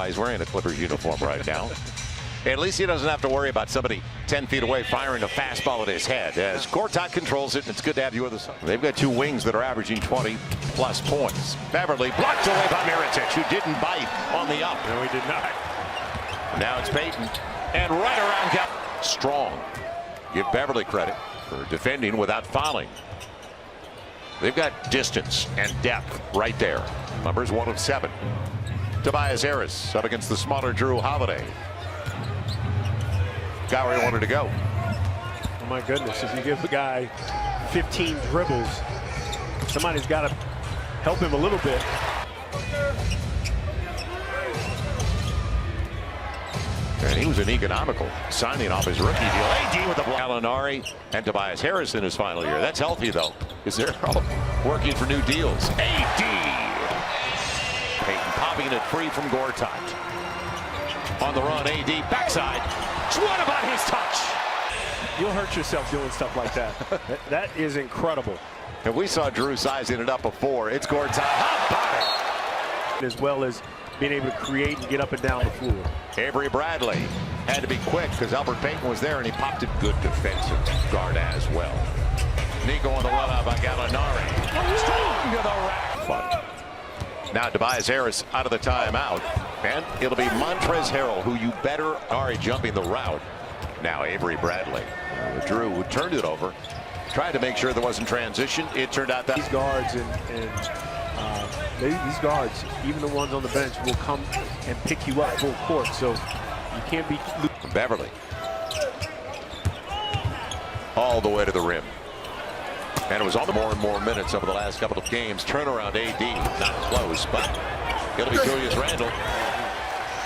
he's wearing a Clippers uniform right now. At least he doesn't have to worry about somebody 10 feet away firing a fastball at his head. As Gortat controls it, and it's good to have you with us. They've got two wings that are averaging 20-plus points. Beverly blocked away by Mirotic, who didn't bite on the up. No, he did not. Now it's Payton, and right around Strong. Give Beverly credit for defending without fouling. They've got distance and depth right there. Numbers 1 of 7. Tobias Harris up against the smaller Drew Holiday. Got where he wanted to go. Oh my goodness, if you give the guy 15 dribbles, somebody's got to help him a little bit. And he was an economical signing off his rookie deal. AD with the block. Gallinari and Tobias Harris in his final year. That's healthy, though, because they're all working for new deals. AD. Payton popping it free from Gortat. On the run, AD backside. What about his touch? You'll hurt yourself doing stuff like that. That is incredible. And we saw Drew sizing it up before. It's Gortat. How about it? As well as being able to create and get up and down the floor. Avery Bradley had to be quick because Albert Payton was there, and he popped it. Good defensive guard as well. Nico on the run out by Gallinari. Strong to the rack. Fun. Now Tobias Harris out of the timeout. And it'll be Montrezl Harrell, who you better are jumping the route. Now Avery Bradley. Drew, who turned it over, tried to make sure there wasn't transition. It turned out that these guards these guards, even the ones on the bench, will come and pick you up full court. So you can't be. Beverly. All the way to the rim. And it was on the more and more minutes over the last couple of games. Turnaround AD, not close, but it'll be Julius Randle.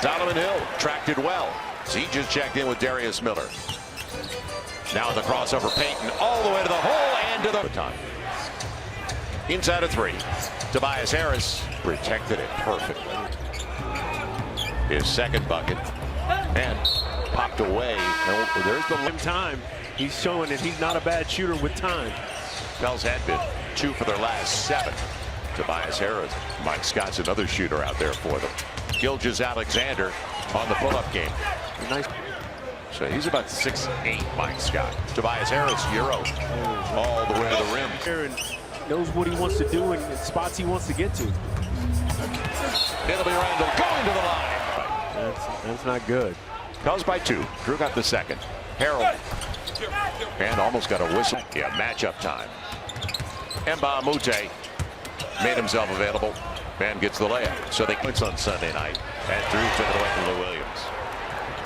Donovan Hill tracked it well. So he just checked in with Darius Miller. Now the crossover, Payton all the way to the hole and to the time. Inside of 3. Tobias Harris protected it perfectly. His second bucket and popped away. And there's the time. He's showing that he's not a bad shooter with time. Pels had been 2 for their last 7. Tobias Harris. Mike Scott's another shooter out there for them. Gilgeous-Alexander on the pull-up game. Nice. So he's about 6'8", Mike Scott. Tobias Harris, Euro, all the way to the rim. Aaron knows what he wants to do and spots he wants to get to. It'll be Randle going to the line. That's not good. Pels by 2. Drew got the second. Harrell. And almost got a whistle. Yeah, matchup time. Mbah Moute made himself available and gets the layup. So they quits on Sunday night. And Drew took it away from Lou Williams.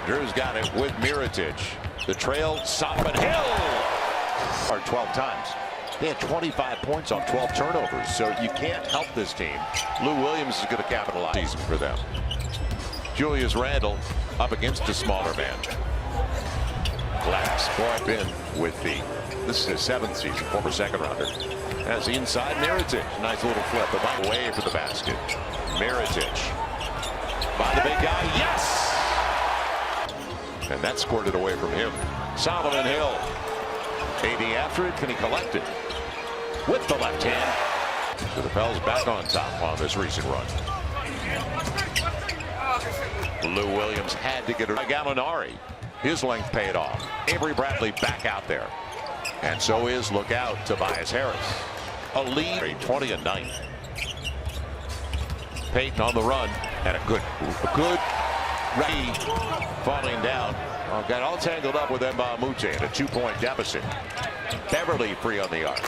Drew's got it with Mirotic. The trail, Solomon Hill. 12 times. They had 25 points on 12 turnovers. So you can't help this team. Lou Williams is going to capitalize season for them. Julius Randle up against a smaller man. Glass, boy, been with this is his 7th season, former second rounder. As inside Mirotic, nice little flip, but away for the basket. Mirotic by the big guy, yes! And that scored it away from him. Solomon Hill. AD after it, can he collect it? With the left hand. So the Pels back on top on this recent run. Lou Williams had to get it by Gallinari. His length paid off. Avery Bradley back out there. And so is, look out, Tobias Harris. A lead, 20-9. Payton on the run, and a good ready falling down. Oh, got all tangled up with Mbah Moute in a 2-point deficit. Beverly free on the arc.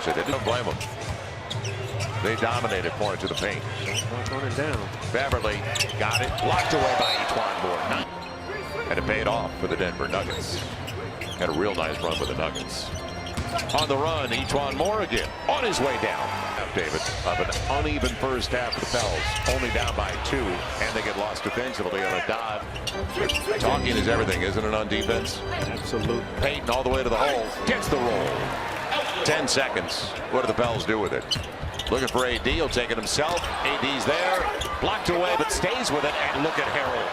So they didn't blame him. They dominated point to the paint. Running down. Beverly got it, blocked away by E'Twaun Moore. And it paid off for the Denver Nuggets. Had a real nice run with the Nuggets. On the run, E'Twaun Moore again on his way down. David, of an uneven first half for the Pels, only down by 2, and they get lost defensively on a dive. Talking is everything, isn't it, on defense? Absolutely. Payton all the way to the hole, gets the roll. 10 seconds. What do the Pels do with it? Looking for AD, he'll take it himself. AD's there, blocked away, but stays with it, and look at Harrell.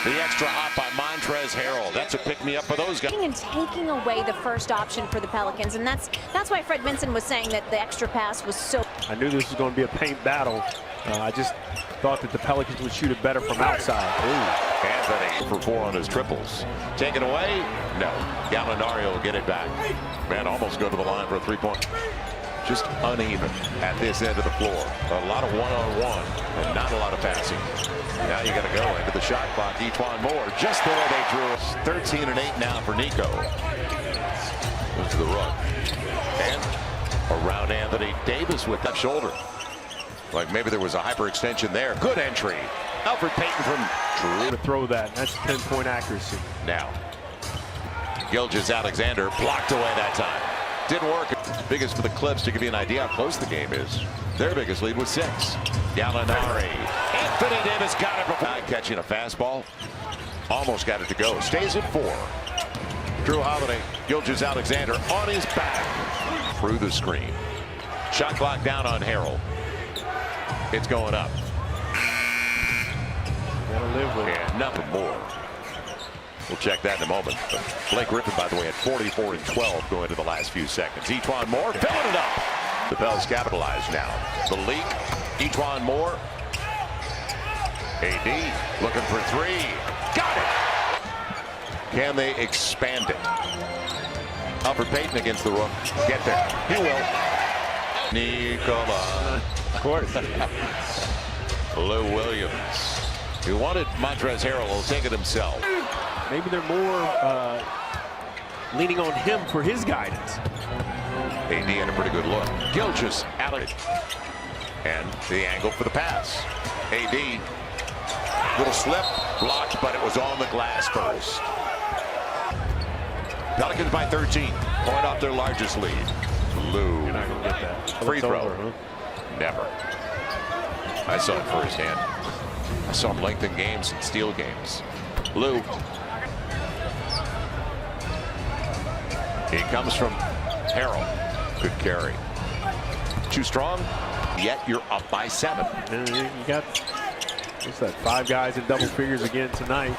The extra hop by Montrezl Harrell. That's a pick-me-up for those guys. And taking away the first option for the Pelicans, and that's why Fred Vinson was saying that the extra pass was so. I knew this was going to be a paint battle, I just thought that the Pelicans would shoot it better from outside. Ooh. Anthony for 4 on his triples. Taken away? No. Gallinari will get it back. Man, almost go to the line for a 3-point. Just uneven at this end of the floor. A lot of one-on-one and not a lot of passing. Now you got to go into the shot clock. E'Twaun Moore, just the way they drew it. 13 and 8 now for Nico. Goes to the run. And around Anthony Davis with that shoulder. Like maybe there was a hyperextension there. Good entry. Elfrid Payton from Drew. To throw that. That's 10-point accuracy. Now, Gilgeous-Alexander blocked away that time. Didn't work. Biggest for the Clips to give you an idea how close the game is. Their biggest lead was 6. Gallinari. Anthony Davis got it before catching a fastball. Almost got it to go. Stays at 4. Drew Holiday. Gilgeous-Alexander on his back. Through the screen. Shot clock down on Harrell. It's going up. Gotta live with it. And nothing more. We'll check that in a moment. But Blake Griffin, by the way, had 44 and 12 going to the last few seconds. E'Twaun Moore filling it up. The Pels capitalize now. The leak. E'Twaun Moore. AD looking for 3. Got it. Can they expand it? Elfrid Payton against the rook. Get there. He will. Nicola. Of course. Lou Williams. Who wanted Montrezl Harrell will take it himself. Maybe they're more leaning on him for his guidance. AD had a pretty good look. Gilgeous-Alexander. And the angle for the pass. AD. Little slip. Blocked, but it was on the glass first. Pelicans by 13. Point off their largest lead. Lou. You're not going to get that. Free throw. Over, huh? Never. I saw it firsthand. I saw him lengthen games and steal games. Lou. He comes from Harrell. Good carry. Too strong, yet you're up by 7. And you got, what's that, 5 guys in double figures again tonight.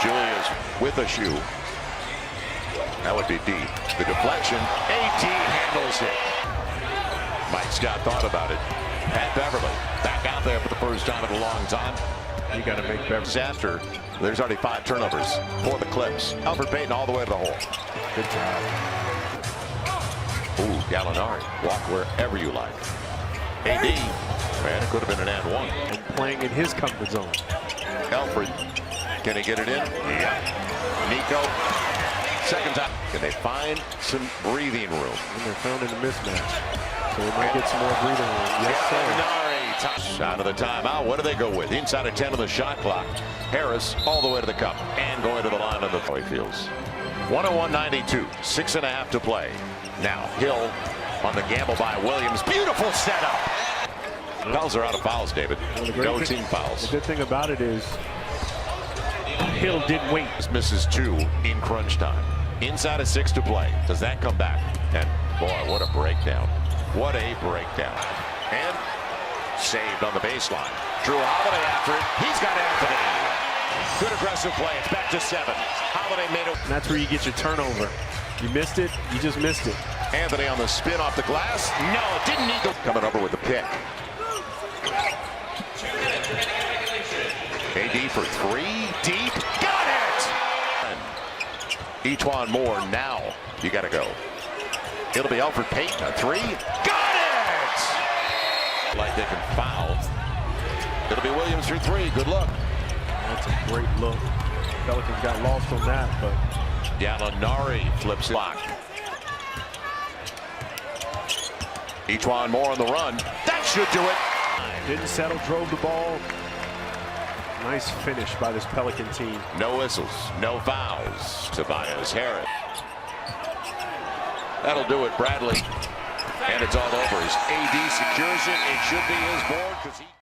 Julius with a shoe. That would be deep. The deflection. AD handles it. Mike Scott thought about it. Pat Beverly back out there for the first time in a long time. You got to make Beverly. After there's already 5 turnovers for the Clips. Elfrid Payton all the way to the hole. Good job. Ooh, Gallinari. Walk wherever you like. AD. Man, it could have been an and 1. And playing in his comfort zone. Elfrid. Can he get it in? Yeah. Nico. Second time. Can they find some breathing room? And they're found in a mismatch. So they might get some more breathing room. Yes, sir. Shot of the timeout. What do they go with? Inside of 10 on the shot clock. Harris all the way to the cup and going to the line of the Fields. 101-92. 6.5 to play. Now Hill on the gamble by Williams. Beautiful setup. Pels are out of fouls, David. No team fouls. The good thing about it is Hill didn't wait. Misses 2 in crunch time. Inside of 6 to play. Does that come back? And boy, what a breakdown. What a breakdown. And saved on the baseline. Drew Holiday after it. He's got Anthony. Good aggressive play. It's back to 7. Holiday made it. And that's where you get your turnover. You missed it. You just missed it. Anthony on the spin off the glass. No, it didn't need to. Coming over with the pick. AD for 3. Deep. Got it! E'Twaun Moore now. You got to go. It'll be Elfrid Payton. A 3. Got it! Like they can foul. It'll be Williams for 3. Good luck. That's a great look. Pelicans got lost on that, but Gallinari flips it. E'Twaun Moore on the run. That should do it. Didn't settle, drove the ball. Nice finish by this Pelican team. No whistles, no fouls. Tobias Harris. That'll do it, Bradley. And it's all over. As AD secures it, it should be his board because he